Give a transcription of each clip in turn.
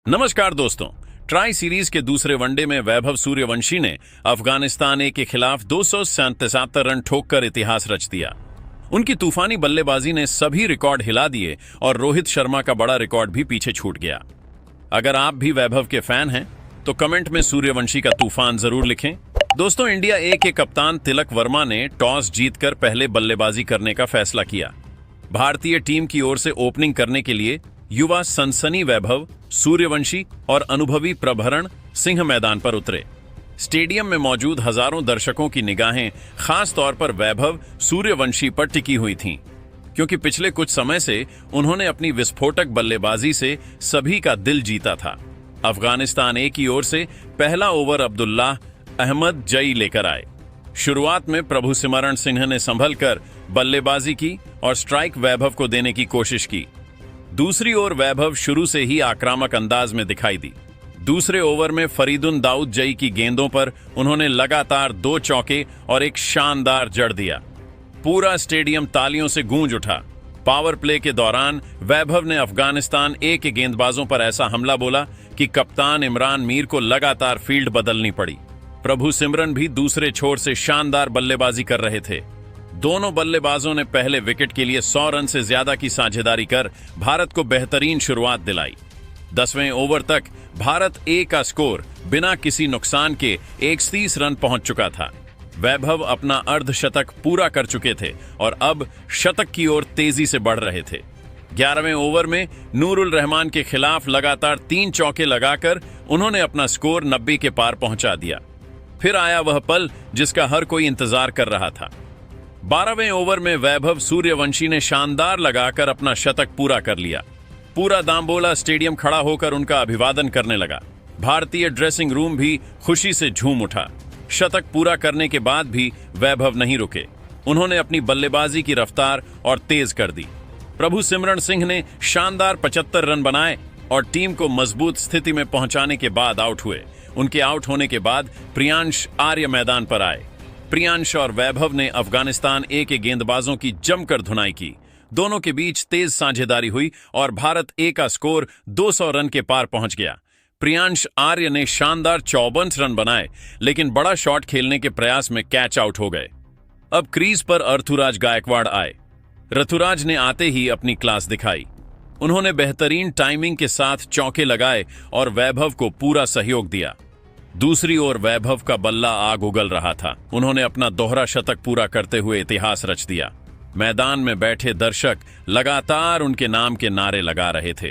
नमस्कार दोस्तों। Tri series के दूसरे वनडे में वैभव सूर्यवंशी ने अफगानिस्तान ए के खिलाफ 277 रन ठोककर इतिहास रच दिया। उनकी तूफानी बल्लेबाजी ने सभी रिकॉर्ड हिला दिए और रोहित शर्मा का बड़ा रिकॉर्ड भी पीछे छूट गया। अगर आप भी वैभव के फैन हैं तो कमेंट में सूर्यवंशी का तूफान जरूर लिखें। दोस्तों, इंडिया ए के कप्तान तिलक वर्मा ने टॉस जीतकर पहले बल्लेबाजी करने का फैसला किया। भारतीय टीम की ओर से ओपनिंग करने के लिए युवा सनसनी वैभव सूर्यवंशी और अनुभवी प्रभरण सिंह मैदान पर उतरे। स्टेडियम में मौजूद हजारों दर्शकों की निगाहें खास तौर पर वैभव सूर्यवंशी पर टिकी हुई थीं, क्योंकि पिछले कुछ समय से उन्होंने अपनी विस्फोटक बल्लेबाजी से सभी का दिल जीता था। अफगानिस्तान ए की ओर से पहला ओवर अब्दुल्लाह अहमद जई लेकर आए। शुरुआत में प्रभु सिमरण सिंह ने संभल कर बल्लेबाजी की और स्ट्राइक वैभव को देने की कोशिश की। दूसरी ओर वैभव शुरू से ही आक्रामक अंदाज में दिखाई दी। दूसरे ओवर में फरीदुन दाऊद जई की गेंदों पर उन्होंने लगातार 2 चौके और एक शानदार जड़ दिया। पूरा स्टेडियम तालियों से गूंज उठा। पावर प्ले के दौरान वैभव ने अफगानिस्तान ए के गेंदबाजों पर ऐसा हमला बोला कि कप्तान इमरान मीर को लगातार फील्ड बदलनी पड़ी। प्रभु सिमरन भी दूसरे छोर से शानदार बल्लेबाजी कर रहे थे। दोनों बल्लेबाजों ने पहले विकेट के लिए 100 रन से ज्यादा की साझेदारी कर भारत को बेहतरीन शुरुआत दिलाई। 10वें ओवर तक भारत ए का स्कोर बिना किसी नुकसान के 130 रन पहुंच चुका था। वैभव अपना अर्धशतक पूरा कर चुके थे और अब शतक की ओर तेजी से बढ़ रहे थे। 11वें ओवर में नूरुल रहमान के खिलाफ लगातार 3 चौके लगाकर उन्होंने अपना स्कोर 90 के पार पहुंचा दिया। फिर आया वह पल जिसका हर कोई इंतजार कर रहा था। 12वें ओवर में वैभव सूर्यवंशी ने शानदार लगाकर अपना शतक पूरा कर लिया। पूरा दाम्बोला स्टेडियम खड़ा होकर उनका अभिवादन करने लगा। भारतीय ड्रेसिंग रूम भी खुशी से झूम उठा। शतक पूरा करने के बाद भी वैभव नहीं रुके। उन्होंने अपनी बल्लेबाजी की रफ्तार और तेज कर दी। प्रभु सिमरण सिंह ने शानदार 75 रन बनाए और टीम को मजबूत स्थिति में पहुंचाने के बाद आउट हुए। उनके आउट होने के बाद प्रियांश आर्य मैदान पर आए। प्रियांश और वैभव ने अफगानिस्तान ए के गेंदबाजों की जमकर धुनाई की। दोनों के बीच तेज साझेदारी हुई और भारत ए का स्कोर 200 रन के पार पहुंच गया। प्रियांश आर्य ने शानदार 54 रन बनाए, लेकिन बड़ा शॉट खेलने के प्रयास में कैच आउट हो गए। अब क्रीज पर ऋतुराज गायकवाड़ आए। ऋतुराज ने आते ही अपनी क्लास दिखाई। उन्होंने बेहतरीन टाइमिंग के साथ चौके लगाए और वैभव को पूरा सहयोग दिया। दूसरी ओर वैभव का बल्ला आग उगल रहा था। उन्होंने अपना दोहरा शतक पूरा करते हुए इतिहास रच दिया। मैदान में बैठे दर्शक लगातार उनके नाम के नारे लगा रहे थे।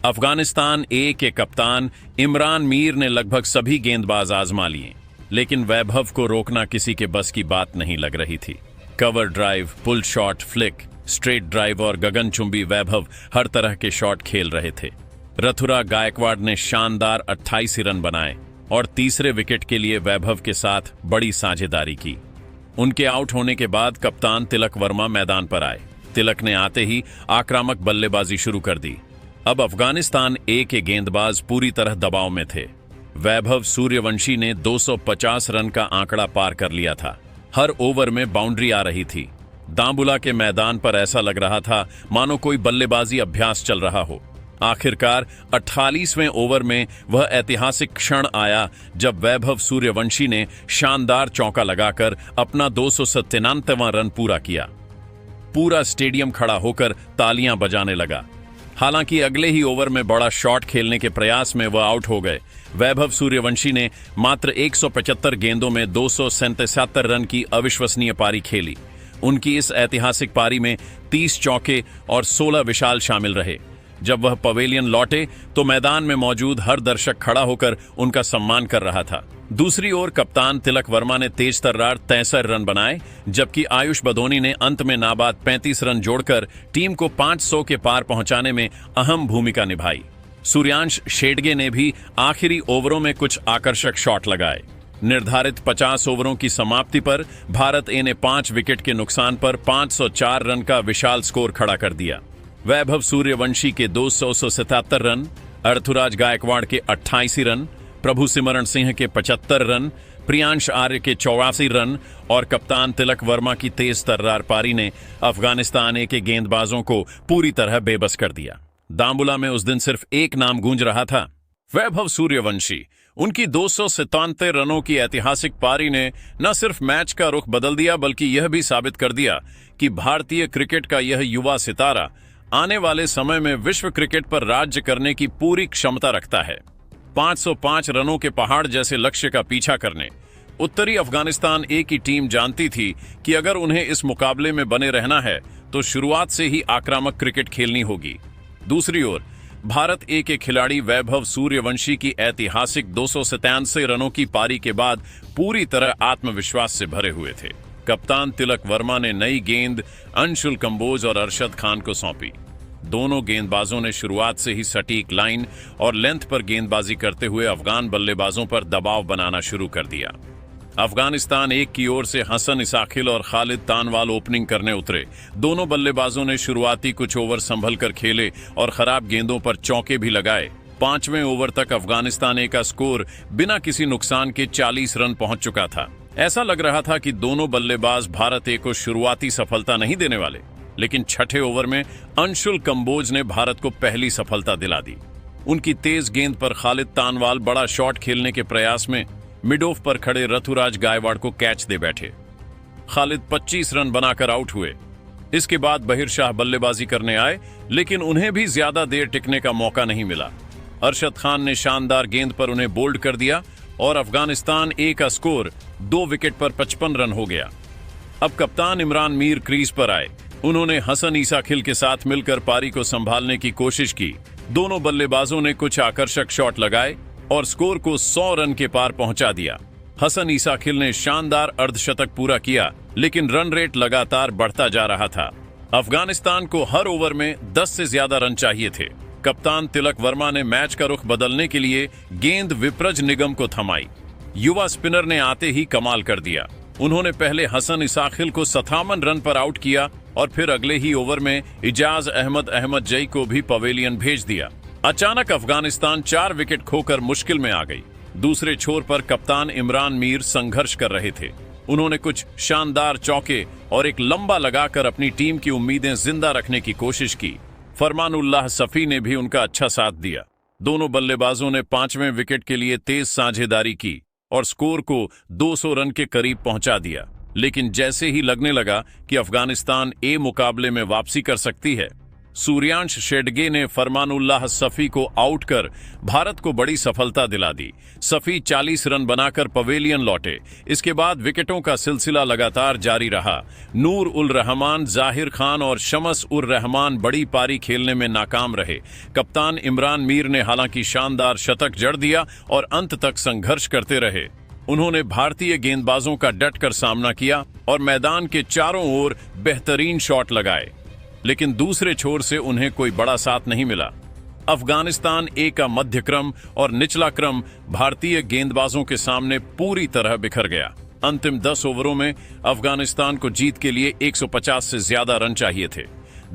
अफगानिस्तान ए के कप्तान इमरान मीर ने लगभग सभी गेंदबाज आजमा लिए, लेकिन वैभव को रोकना किसी के बस की बात नहीं लग रही थी। Cover drive, pull shot, flick, straight drive और गगनचुंबी वैभव हर तरह के शॉट खेल रहे थे। ऋतुराज गायकवाड़ ने शानदार 28 रन बनाए और तीसरे विकेट के लिए वैभव के साथ बड़ी साझेदारी की। उनके आउट होने के बाद कप्तान तिलक वर्मा मैदान पर आए। तिलक ने आते ही आक्रामक बल्लेबाजी शुरू कर दी। अब अफगानिस्तान ए के गेंदबाज पूरी तरह दबाव में थे। वैभव सूर्यवंशी ने 250 रन का आंकड़ा पार कर लिया था। हर ओवर में बाउंड्री आ रही थी। दाम्बुला के मैदान पर ऐसा लग रहा था मानो कोई बल्लेबाजी अभ्यास चल रहा हो। आखिरकार 48वें ओवर में वह ऐतिहासिक क्षण आया जब वैभव सूर्यवंशी ने शानदार चौका लगाकर अपना 297वां रन पूरा किया। पूरा स्टेडियम खड़ा होकर तालियां बजाने लगा। हालांकि अगले ही ओवर में बड़ा शॉट खेलने के प्रयास में वह आउट हो गए। वैभव सूर्यवंशी ने मात्र 175 गेंदों में 277 रन की अविश्वसनीय पारी खेली। उनकी इस ऐतिहासिक पारी में 30 चौके और 16 विशाल शामिल रहे। जब वह पवेलियन लौटे तो मैदान में मौजूद हर दर्शक खड़ा होकर उनका सम्मान कर रहा था। दूसरी ओर कप्तान तिलक वर्मा ने तेज तर्रार 63 रन बनाए, जबकि आयुष बदोनी ने अंत में नाबाद 35 रन जोड़कर टीम को 500 के पार पहुंचाने में अहम भूमिका निभाई। सूर्यांश शेडगे ने भी आखिरी ओवरों में कुछ आकर्षक शॉट लगाए। निर्धारित 50 ओवरों की समाप्ति पर भारत ए ने 5 विकेट के नुकसान पर 504 रन का विशाल स्कोर खड़ा कर दिया। वैभव सूर्यवंशी के 277 रन, ऋतुराज गायकवाड़ के 88 रन, प्रभु सिमरण सिंह के 75 रन, प्रियांश आर्य के 84 रन और कप्तान तिलक वर्मा की तेज तर्रार पारी ने अफगानिस्तान ए के गेंदबाजों को पूरी तरह बेबस कर दिया। दाम्बुला में उस दिन सिर्फ एक नाम गूंज रहा था, वैभव सूर्यवंशी, उनकी 297 रनों की ऐतिहासिक पारी ने न सिर्फ मैच का रुख बदल दिया बल्कि यह भी साबित कर दिया कि भारतीय क्रिकेट का यह युवा सितारा आने वाले समय में विश्व क्रिकेट पर राज्य करने की पूरी क्षमता रखता है। 505 रनों के पहाड़ जैसे लक्ष्य का पीछा करने उत्तरी अफगानिस्तान ए की टीम जानती थी कि अगर उन्हें इस मुकाबले में बने रहना है तो शुरुआत से ही आक्रामक क्रिकेट खेलनी होगी। दूसरी ओर भारत ए के खिलाड़ी वैभव सूर्यवंशी की ऐतिहासिक 297 रनों की पारी के बाद पूरी तरह आत्मविश्वास से भरे हुए थे। कप्तान तिलक वर्मा ने नई गेंद अंशुल कंबोज और अरशद खान को सौंपी। दोनों गेंदबाजों ने शुरुआत से ही सटीक लाइन और लेंथ पर गेंदबाजी करते हुए अफगान बल्लेबाजों पर दबाव बनाना शुरू कर दिया। अफगानिस्तान एक की ओर से हसन इसाखिल और खालिद तानवाल ओपनिंग करने उतरे। दोनों बल्लेबाजों ने शुरुआती कुछ ओवर संभल कर खेले और खराब गेंदों पर चौके भी लगाए। 5वें ओवर तक अफगानिस्तान ए का स्कोर बिना किसी नुकसान के 40 रन पहुंच चुका था। ऐसा लग रहा था कि दोनों बल्लेबाज भारत ए को शुरुआती सफलता नहीं देने वाले, लेकिन छठे ओवर में अंशुल कंबोज ने भारत को पहली सफलता दिला दी। उनकी तेज गेंद पर खालिद तानवाल बड़ा शॉट खेलने के प्रयास में मिड ऑफ पर खड़े ऋतुराज गायकवाड़ को कैच दे बैठे। खालिद 25 रन बनाकर आउट हुए। इसके बाद बहिर शाह बल्लेबाजी करने आए, लेकिन उन्हें भी ज्यादा देर टिकने का मौका नहीं मिला। अरशद खान ने शानदार गेंद पर उन्हें बोल्ड कर दिया और अफगानिस्तान ए का स्कोर 2 विकेट पर 55 रन हो गया। अब कप्तान इमरान मीर क्रीज पर आए। उन्होंने हसन इसाखिल के साथ मिलकर पारी को संभालने की कोशिश की। दोनों बल्लेबाजों ने कुछ आकर्षक शॉट लगाए और स्कोर को 100 रन के पार पहुंचा दिया। हसन इसाखिल ने शानदार अर्धशतक पूरा किया, लेकिन रन रेट लगातार बढ़ता जा रहा था। अफगानिस्तान को हर ओवर में 10 से ज्यादा रन चाहिए थे। कप्तान तिलक वर्मा ने मैच का रुख बदलने के लिए गेंद विप्रज निगम को थमाई। युवा स्पिनर ने आते ही कमाल कर दिया। उन्होंने पहले हसन इसाखिल को 57 रन पर आउट किया और फिर अगले ही ओवर में इजाज अहमद जई को भी पवेलियन भेज दिया। अचानक अफगानिस्तान 4 विकेट खोकर मुश्किल में आ गई। दूसरे छोर पर कप्तान इमरान मीर संघर्ष कर रहे थे। उन्होंने कुछ शानदार चौके और एक लंबा लगाकर अपनी टीम की उम्मीदें जिंदा रखने की कोशिश की। फरमानुल्लाह सफी ने भी उनका अच्छा साथ दिया। दोनों बल्लेबाजों ने 5वें विकेट के लिए तेज साझेदारी की और स्कोर को 200 रन के करीब पहुंचा दिया। लेकिन जैसे ही लगने लगा कि अफगानिस्तान ए मुकाबले में वापसी कर सकती है, सूर्यांश शेडगे ने फरमानुल्लाह सफी को आउट कर भारत को बड़ी सफलता दिला दी। सफी 40 रन बनाकर पवेलियन लौटे। इसके बाद विकेटों का सिलसिला लगातार जारी रहा। नूर उल रहमान, जाहिर खान और शमस उर रहमान बड़ी पारी खेलने में नाकाम रहे। कप्तान इमरान मीर ने हालांकि शानदार शतक जड़ दिया और अंत तक संघर्ष करते रहे। उन्होंने भारतीय गेंदबाजों का डटकर सामना किया और मैदान के चारों ओर बेहतरीन शॉट लगाए, लेकिन दूसरे छोर से उन्हें कोई बड़ा साथ नहीं मिला। अफगानिस्तान ए का मध्य क्रम और निचला क्रम भारतीय गेंदबाजों के सामने पूरी तरह बिखर गया। अंतिम 10 ओवरों में अफगानिस्तान को जीत के लिए 150 से ज्यादा रन चाहिए थे।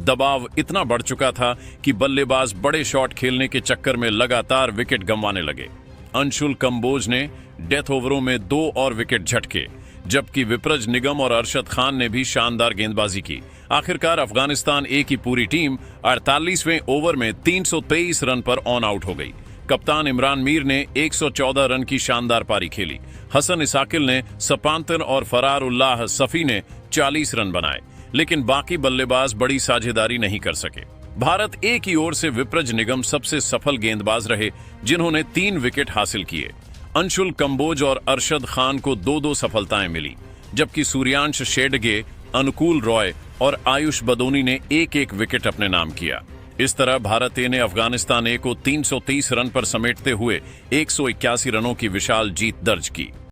दबाव इतना बढ़ चुका था कि बल्लेबाज बड़े शॉट खेलने के चक्कर में लगातार विकेट गंवाने लगे। अंशुल कंबोज ने डेथ ओवरों में 2 और विकेट झटके, जबकि विप्रज निगम और अरशद खान ने भी शानदार गेंदबाजी की। आखिरकार अफगानिस्तान ए की पूरी टीम 48वें ओवर में 323 रन पर ऑन आउट हो गई। कप्तान इमरान मीर ने 114 रन की शानदार पारी खेली। हसन इसाकिल ने 57 और फरारुल्लाह सफी ने 40 रन बनाए, लेकिन बाकी बल्लेबाज बड़ी साझेदारी नहीं कर सके। भारत ए की ओर से विप्रज निगम सबसे सफल गेंदबाज रहे, जिन्होंने 3 विकेट हासिल किए। अंशुल कंबोज और अरशद खान को 2-2 सफलताएं मिली, जबकि सूर्यांश शेडगे, अनुकूल रॉय और आयुष बदोनी ने 1-1 विकेट अपने नाम किया। इस तरह भारत ए ने अफगानिस्तान ए को 330 रन पर समेटते हुए 181 रनों की विशाल जीत दर्ज की।